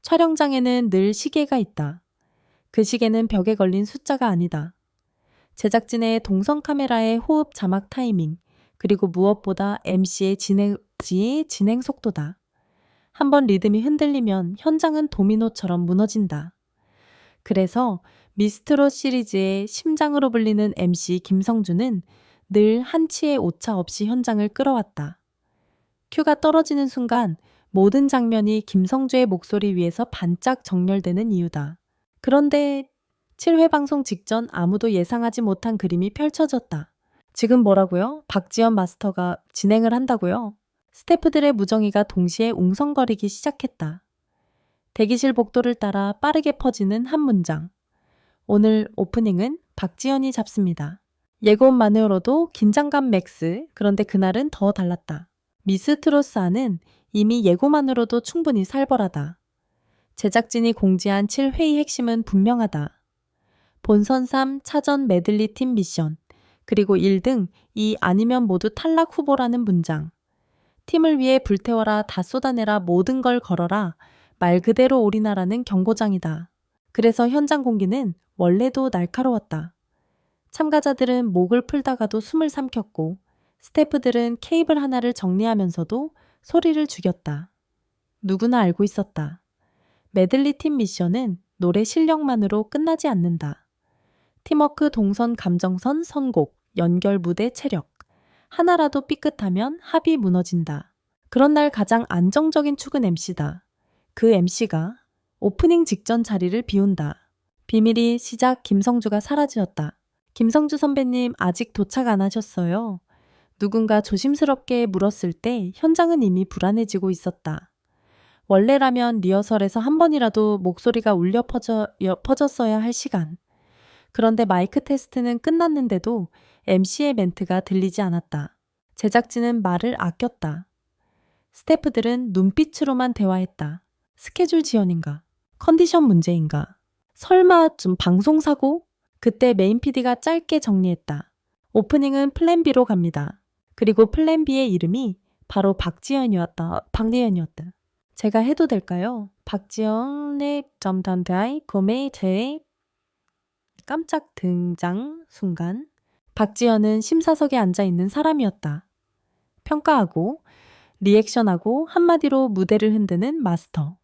촬영장에는 늘 시계가 있다. 그 시계는 벽에 걸린 숫자가 아니다. 제작진의 동선 카메라의 호흡 자막 타이밍, 그리고 무엇보다 MC의 진행 속도다. 한번 리듬이 흔들리면 현장은 도미노처럼 무너진다. 그래서 미스트롯 시리즈의 심장으로 불리는 MC 김성주는 늘 한치의 오차 없이 현장을 끌어왔다. 큐가 떨어지는 순간 모든 장면이 김성주의 목소리 위에서 반짝 정렬되는 이유다. 그런데 7회 방송 직전 아무도 예상하지 못한 그림이 펼쳐졌다. 지금 뭐라고요? 박지연 마스터가 진행을 한다고요? 스태프들의 무정의가 동시에 웅성거리기 시작했다. 대기실 복도를 따라 빠르게 퍼지는 한 문장. 오늘 오프닝은 박지연이 잡습니다. 예고만으로도 긴장감 맥스. 그런데 그날은 더 달랐다. 미스트로스 안은 이미 예고만으로도 충분히 살벌하다. 제작진이 공지한 7회의 핵심은 분명하다. 본선 3 차전 메들리 팀 미션, 그리고 1등, 2 아니면 모두 탈락 후보라는 문장. 팀을 위해 불태워라, 다 쏟아내라, 모든 걸 걸어라, 말 그대로 올인하라는 경고장이다. 그래서 현장 공기는 원래도 날카로웠다. 참가자들은 목을 풀다가도 숨을 삼켰고, 스태프들은 케이블 하나를 정리하면서도 소리를 죽였다. 누구나 알고 있었다. 메들리 팀 미션은 노래 실력만으로 끝나지 않는다. 팀워크, 동선, 감정선, 선곡, 연결, 무대, 체력. 하나라도 삐끗하면 합이 무너진다. 그런 날 가장 안정적인 축은 MC다. 그 MC가 오프닝 직전 자리를 비운다. 비밀이 시작. 김성주가 사라지었다. 김성주 선배님 아직 도착 안 하셨어요. 누군가 조심스럽게 물었을 때 현장은 이미 불안해지고 있었다. 원래라면 리허설에서 한 번이라도 목소리가 울려 퍼졌어야 할 시간. 그런데 마이크 테스트는 끝났는데도 MC의 멘트가 들리지 않았다. 제작진은 말을 아꼈다. 스태프들은 눈빛으로만 대화했다. 스케줄 지연인가? 컨디션 문제인가? 설마 좀 방송사고? 그때 메인 PD가 짧게 정리했다. 오프닝은 플랜 B로 갑니다. 그리고 플랜 B의 이름이 바로 박지연이었다. 제가 해도 될까요? 박지연의 점단다이 고메이트의 깜짝 등장 순간. 박지연은 심사석에 앉아있는 사람이었다. 평가하고 리액션하고 한마디로 무대를 흔드는 마스터.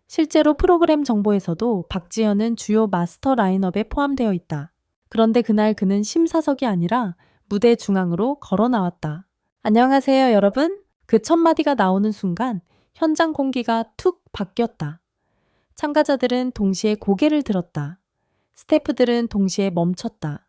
실제로 프로그램 정보에서도 박지연은 주요 마스터 라인업에 포함되어 있다. 그런데 그날 그는 심사석이 아니라 무대 중앙으로 걸어 나왔다. 안녕하세요, 여러분. 그 첫 마디가 나오는 순간 현장 공기가 툭 바뀌었다. 참가자들은 동시에 고개를 들었다. 스태프들은 동시에 멈췄다.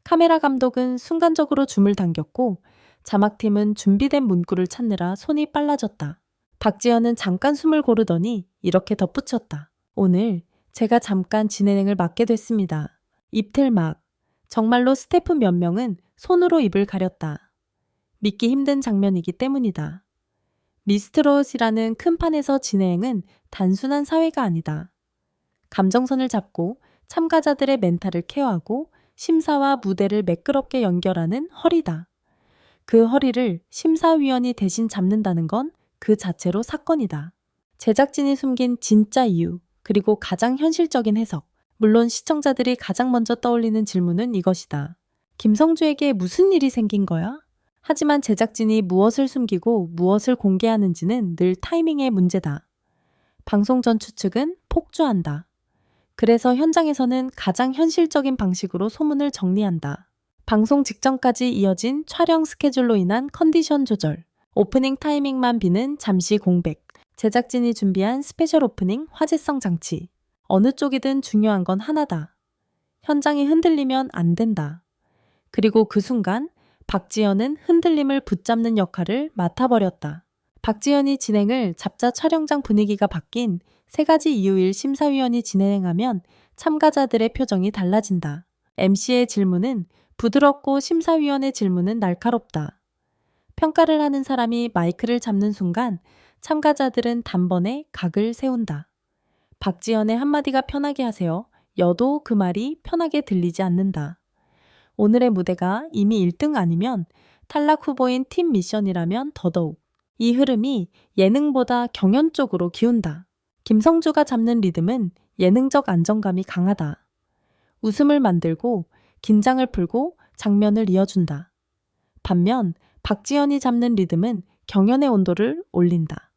카메라 감독은 순간적으로 줌을 당겼고 자막팀은 준비된 문구를 찾느라 손이 빨라졌다. 박지연은 잠깐 숨을 고르더니 이렇게 덧붙였다. 오늘 제가 잠깐 진행을 맡게 됐습니다. 입틀막. 정말로 스태프 몇 명은 손으로 입을 가렸다. 믿기 힘든 장면이기 때문이다. 미스트롯이라는 큰 판에서 진행은 단순한 사회가 아니다. 감정선을 잡고 참가자들의 멘탈을 케어하고 심사와 무대를 매끄럽게 연결하는 허리다. 그 허리를 심사위원이 대신 잡는다는 건 그 자체로 사건이다. 제작진이 숨긴 진짜 이유, 그리고 가장 현실적인 해석. 물론 시청자들이 가장 먼저 떠올리는 질문은 이것이다. 김성주에게 무슨 일이 생긴 거야? 하지만 제작진이 무엇을 숨기고 무엇을 공개하는지는 늘 타이밍의 문제다. 방송 전 추측은 폭주한다. 그래서 현장에서는 가장 현실적인 방식으로 소문을 정리한다. 방송 직전까지 이어진 촬영 스케줄로 인한 컨디션 조절, 오프닝 타이밍만 비는 잠시 공백, 제작진이 준비한 스페셜 오프닝 화제성 장치. 어느 쪽이든 중요한 건 하나다. 현장이 흔들리면 안 된다. 그리고 그 순간 박지연은 흔들림을 붙잡는 역할을 맡아버렸다. 박지연이 진행을 잡자 촬영장 분위기가 바뀐 3가지 이유일 심사위원이 진행하면 참가자들의 표정이 달라진다. MC의 질문은 부드럽고 심사위원의 질문은 날카롭다. 평가를 하는 사람이 마이크를 잡는 순간 참가자들은 단번에 각을 세운다. 박지연의 한마디가 편하게 하세요. 여도 그 말이 편하게 들리지 않는다. 오늘의 무대가 이미 1등 아니면 탈락 후보인 팀 미션이라면 더더욱. 이 흐름이 예능보다 경연 쪽으로 기운다. 김성주가 잡는 리듬은 예능적 안정감이 강하다. 웃음을 만들고 긴장을 풀고 장면을 이어준다. 반면 박지연이 잡는 리듬은 경연의 온도를 올린다.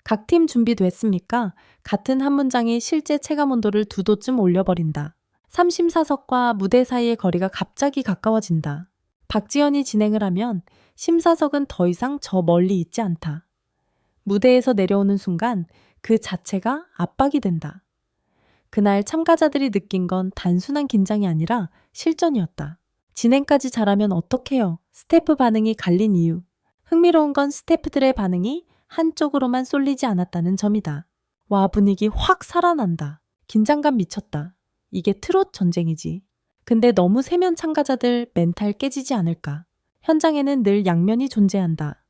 각 팀 준비됐습니까? 같은 한 문장이 실제 체감 온도를 2도쯤 올려버린다. 3심사석과 무대 사이의 거리가 갑자기 가까워진다. 박지연이 진행을 하면 심사석은 더 이상 저 멀리 있지 않다. 무대에서 내려오는 순간 그 자체가 압박이 된다. 그날 참가자들이 느낀 건 단순한 긴장이 아니라 실전이었다. 진행까지 잘하면 어떡해요? 스태프 반응이 갈린 이유. 흥미로운 건 스태프들의 반응이 한쪽으로만 쏠리지 않았다는 점이다. 와, 분위기 확 살아난다. 긴장감 미쳤다. 이게 트롯 전쟁이지. 근데 너무 세면 참가자들 멘탈 깨지지 않을까? 현장에는 늘 양면이 존재한다.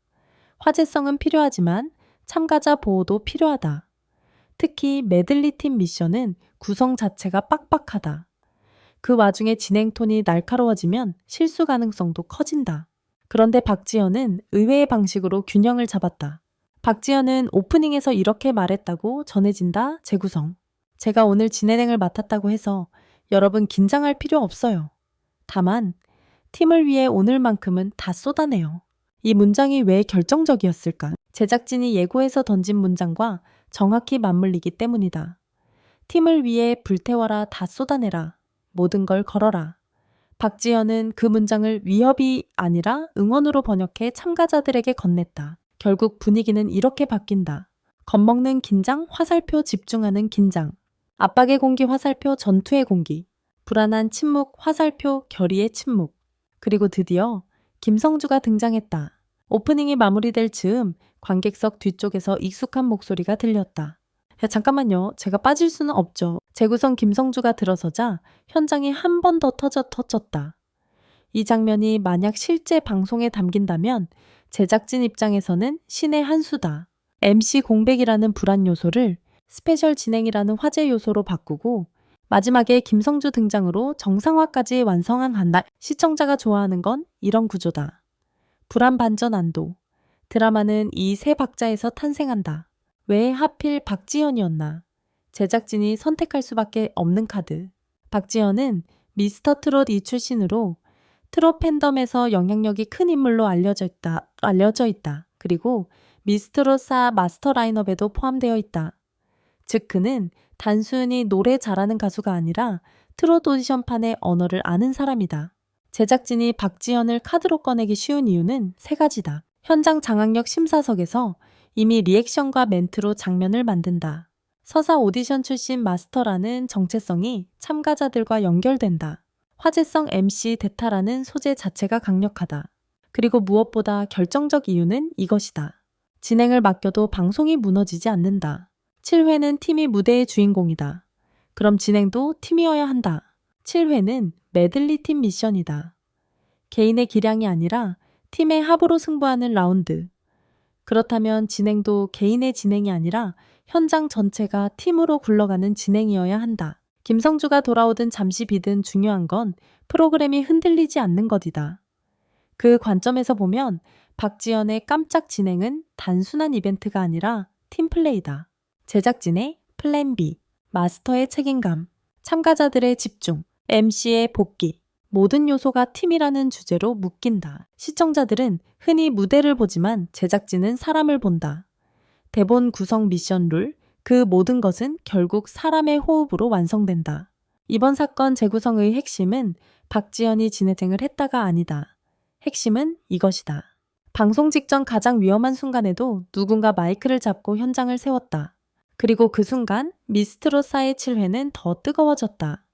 화제성은 필요하지만 참가자 보호도 필요하다. 특히 메들리 팀 미션은 구성 자체가 빡빡하다. 그 와중에 진행 톤이 날카로워지면 실수 가능성도 커진다. 그런데 박지연은 의외의 방식으로 균형을 잡았다. 박지연은 오프닝에서 이렇게 말했다고 전해진다. 재구성. 제가 오늘 진행을 맡았다고 해서 여러분 긴장할 필요 없어요. 다만 팀을 위해 오늘만큼은 다 쏟아내요. 이 문장이 왜 결정적이었을까? 제작진이 예고해서 던진 문장과 정확히 맞물리기 때문이다. 팀을 위해 불태워라, 다 쏟아내라, 모든 걸 걸어라. 박지연은 그 문장을 위협이 아니라 응원으로 번역해 참가자들에게 건넸다. 결국 분위기는 이렇게 바뀐다. 겁먹는 긴장, 화살표 집중하는 긴장. 압박의 공기, 화살표 전투의 공기. 불안한 침묵, 화살표 결의의 침묵. 그리고 드디어 김성주가 등장했다. 오프닝이 마무리될 즈음 관객석 뒤쪽에서 익숙한 목소리가 들렸다. 야, 잠깐만요. 제가 빠질 수는 없죠. 재구성 김성주가 들어서자 현장이 한 번 더 터졌다. 이 장면이 만약 실제 방송에 담긴다면 제작진 입장에서는 신의 한 수다. MC 공백이라는 불안 요소를 스페셜 진행이라는 화제 요소로 바꾸고 마지막에 김성주 등장으로 정상화까지 완성한 한날. 시청자가 좋아하는 건 이런 구조다. 불안 반전 안도. 드라마는 이 세 박자에서 탄생한다. 왜 하필 박지연이었나? 제작진이 선택할 수밖에 없는 카드. 박지연은 미스터 트롯 2 출신으로 트롯 팬덤에서 영향력이 큰 인물로 알려져 있다. 그리고 미스트롯 마스터 라인업에도 포함되어 있다. 즉 그는 단순히 노래 잘하는 가수가 아니라 트롯 오디션판의 언어를 아는 사람이다. 제작진이 박지연을 카드로 꺼내기 쉬운 이유는 3가지다. 현장 장악력 심사석에서 이미 리액션과 멘트로 장면을 만든다. 서사 오디션 출신 마스터라는 정체성이 참가자들과 연결된다. 화제성 MC 대타라는 소재 자체가 강력하다. 그리고 무엇보다 결정적 이유는 이것이다. 진행을 맡겨도 방송이 무너지지 않는다. 7회는 팀이 무대의 주인공이다. 그럼 진행도 팀이어야 한다. 7회는 메들리 팀 미션이다. 개인의 기량이 아니라 팀의 합으로 승부하는 라운드. 그렇다면 진행도 개인의 진행이 아니라 현장 전체가 팀으로 굴러가는 진행이어야 한다. 김성주가 돌아오든 잠시 비든 중요한 건 프로그램이 흔들리지 않는 것이다. 그 관점에서 보면 박지연의 깜짝 진행은 단순한 이벤트가 아니라 팀플레이다. 제작진의 플랜 B, 마스터의 책임감, 참가자들의 집중, MC의 복귀. 모든 요소가 팀이라는 주제로 묶인다. 시청자들은 흔히 무대를 보지만 제작진은 사람을 본다. 대본 구성 미션 룰, 그 모든 것은 결국 사람의 호흡으로 완성된다. 이번 사건 재구성의 핵심은 박지연이 진행을 했다가 아니다. 핵심은 이것이다. 방송 직전 가장 위험한 순간에도 누군가 마이크를 잡고 현장을 세웠다. 그리고 그 순간 미스트롯 사의 7회는 더 뜨거워졌다.